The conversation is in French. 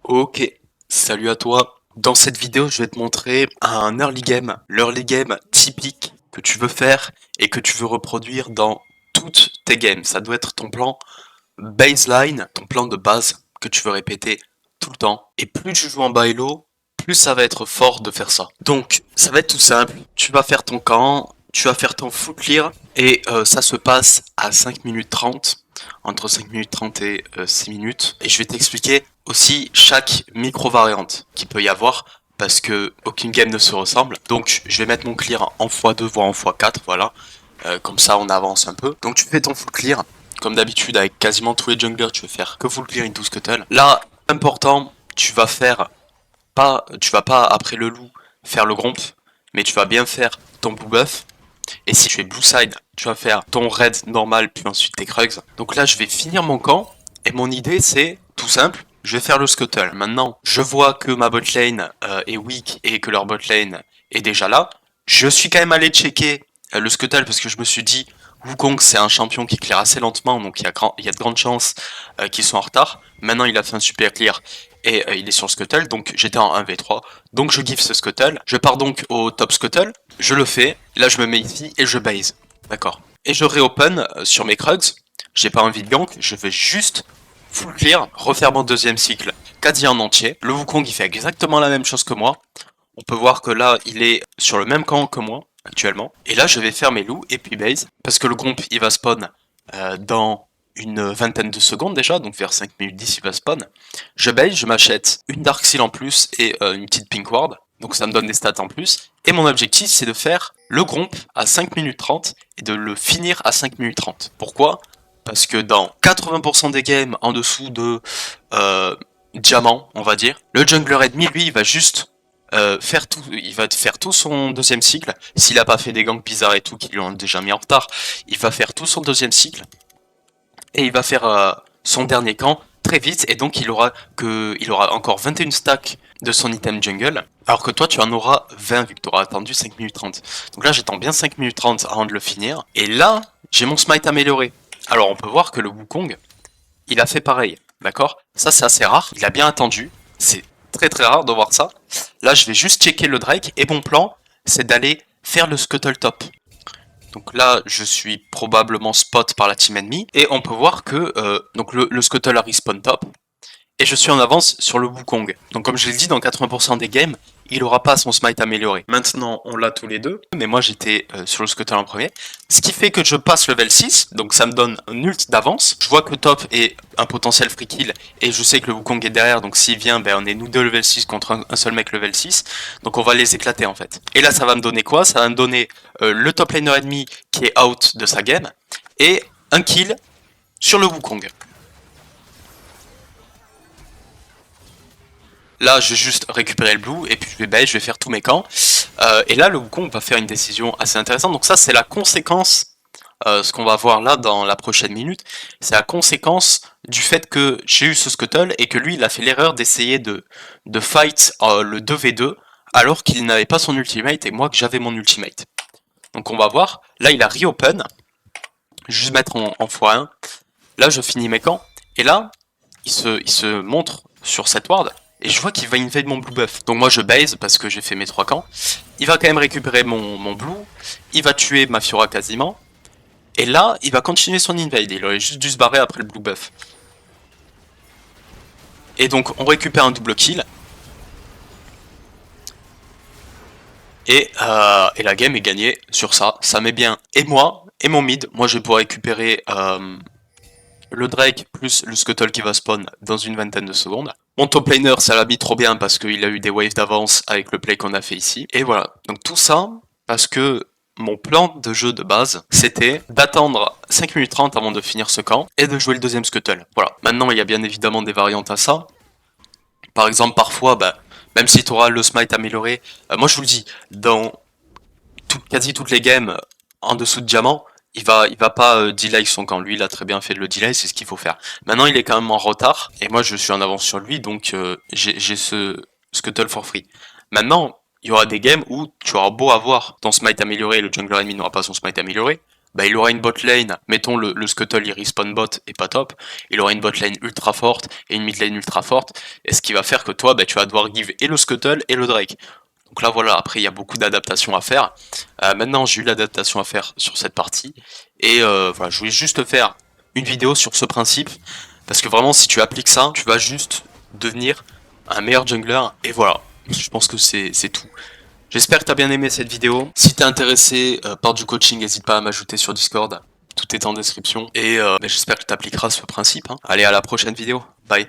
Ok, salut à toi. Dans cette vidéo, je vais te montrer un early game, l'early game typique que tu veux faire et que tu veux reproduire dans toutes tes games. Ça doit être ton plan baseline, ton plan de base que tu veux répéter tout le temps. Et plus tu joues en bailo, plus ça va être fort de faire ça. Donc, ça va être tout simple. Tu vas faire ton camp, tu vas faire ton full clear et ça se passe à 5 minutes 30, entre 5 minutes 30 et 6 minutes. Et je vais t'expliquer aussi chaque micro-variante qu'il peut y avoir parce que aucune game ne se ressemble. Donc, je vais mettre mon clear en x2 voire en x4, voilà. Comme ça, on avance un peu. Donc, tu fais ton full clear. Comme d'habitude, avec quasiment tous les junglers, tu veux faire que full clear into scuttle. Là, important, tu vas pas après le loup faire le gromp, mais tu vas bien faire ton blue buff. Et si tu es blue side, tu vas faire ton red normal, puis ensuite tes krugs. Donc là, je vais finir mon camp, et mon idée c'est tout simple. Je vais faire le scuttle. Maintenant, je vois que ma botlane est weak et que leur botlane est déjà là. Je suis quand même allé checker le scuttle parce que je me suis dit, Wukong c'est un champion qui clear assez lentement, donc il y a de grandes chances qu'ils soient en retard. Maintenant il a fait un super clear et il est sur le scuttle, donc j'étais en 1v3. Donc je give ce scuttle. Je pars donc au top scuttle, je le fais, là je me mets ici et je base. D'accord. Et je réopen sur mes krugs. J'ai pas envie de gank, je vais juste full clear, refaire mon deuxième cycle quasi en entier. Le Wukong il fait exactement la même chose que moi. On peut voir que là il est sur le même camp que moi actuellement. Et là je vais faire mes loups et puis base. Parce que le gromp il va spawn dans une vingtaine de secondes déjà, donc vers 5 minutes 10 il va spawn. Je base, je m'achète une Dark Seal en plus et une petite Pink Ward. Donc ça me donne des stats en plus. Et mon objectif c'est de faire le gromp à 5 minutes 30 et de le finir à 5 minutes 30. Pourquoi? Parce que dans 80% des games en dessous de diamant, on va dire, le jungler ennemi, lui, il va juste il va faire tout son deuxième cycle. S'il a pas fait des ganks bizarres et tout, qui lui ont déjà mis en retard, il va faire tout son deuxième cycle et il va faire son dernier camp très vite. Et donc il aura encore 21 stacks de son item jungle, alors que toi tu en auras 20 vu que tu auras attendu 5 minutes 30. Donc là j'attends bien 5 minutes 30 avant de le finir. Et là j'ai mon smite amélioré. Alors on peut voir que le Wukong, il a fait pareil, d'accord? Ça c'est assez rare, il a bien attendu, c'est très très rare de voir ça. Là je vais juste checker le Drake, et mon plan c'est d'aller faire le Scuttle Top. Donc là je suis probablement spot par la team ennemie, et on peut voir que donc le Scuttle a respawn top, et je suis en avance sur le Wukong. Donc comme je l'ai dit, dans 80% des games, il aura pas son smite amélioré. Maintenant, on l'a tous les deux, mais moi j'étais sur le scuttle en premier. Ce qui fait que je passe level 6, donc ça me donne un ult d'avance. Je vois que top est un potentiel free kill, et je sais que le Wukong est derrière, donc s'il vient, ben on est nous deux level 6 contre un seul mec level 6. Donc on va les éclater en fait. Et là ça va me donner quoi? Ça va me donner le top laner ennemi qui est out de sa game, et un kill sur le Wukong. Là, je vais juste récupérer le blue et puis je vais faire tous mes camps. Et là, le Wukong va faire une décision assez intéressante. Donc ça, c'est la conséquence, ce qu'on va voir là dans la prochaine minute, c'est la conséquence du fait que j'ai eu ce scuttle et que lui, il a fait l'erreur d'essayer de fight le 2v2 alors qu'il n'avait pas son ultimate et moi que j'avais mon ultimate. Donc on va voir. Là, il a reopen. Je vais juste mettre en x1. Là, je finis mes camps. Et là, il se montre sur cette ward. Et je vois qu'il va invade mon blue buff. Donc moi je base parce que j'ai fait mes 3 camps. Il va quand même récupérer mon blue. Il va tuer ma Fiora quasiment. Et là, il va continuer son invade. Il aurait juste dû se barrer après le blue buff. Et donc on récupère un double kill. Et la game est gagnée sur ça. Ça met bien et moi et mon mid. Moi je vais pouvoir récupérer le Drake plus le Scuttle qui va spawn dans une vingtaine de secondes. Mon top laner, ça l'a mis trop bien parce qu'il a eu des waves d'avance avec le play qu'on a fait ici. Et voilà. Donc tout ça parce que mon plan de jeu de base, c'était d'attendre 5 minutes 30 avant de finir ce camp et de jouer le deuxième Scuttle. Voilà. Maintenant, il y a bien évidemment des variantes à ça. Par exemple, parfois, même si tu auras le smite amélioré, moi je vous le dis, dans quasi toutes les games en dessous de diamant, il va pas delay son camp. Lui, il a très bien fait de le delay, c'est ce qu'il faut faire. Maintenant, il est quand même en retard, et moi, je suis en avance sur lui, donc j'ai ce scuttle for free. Maintenant, il y aura des games où tu auras beau avoir ton smite amélioré, et le jungler ennemi n'aura pas son smite amélioré, bah, il aura une bot lane, mettons le Scuttle il respawn bot et pas top, il aura une bot lane ultra forte et une mid lane ultra forte, et ce qui va faire que toi, bah, tu vas devoir give et le Scuttle et le Drake. Donc là voilà, après il y a beaucoup d'adaptations à faire. Maintenant j'ai eu l'adaptation à faire sur cette partie, et voilà, je voulais juste faire une vidéo sur ce principe, parce que vraiment si tu appliques ça, tu vas juste devenir un meilleur jungler, et voilà, je pense que c'est tout. J'espère que tu as bien aimé cette vidéo. Si tu es intéressé par du coaching, n'hésite pas à m'ajouter sur Discord. Tout est en description. Et j'espère que tu appliqueras ce principe. Hein. Allez, à la prochaine vidéo. Bye.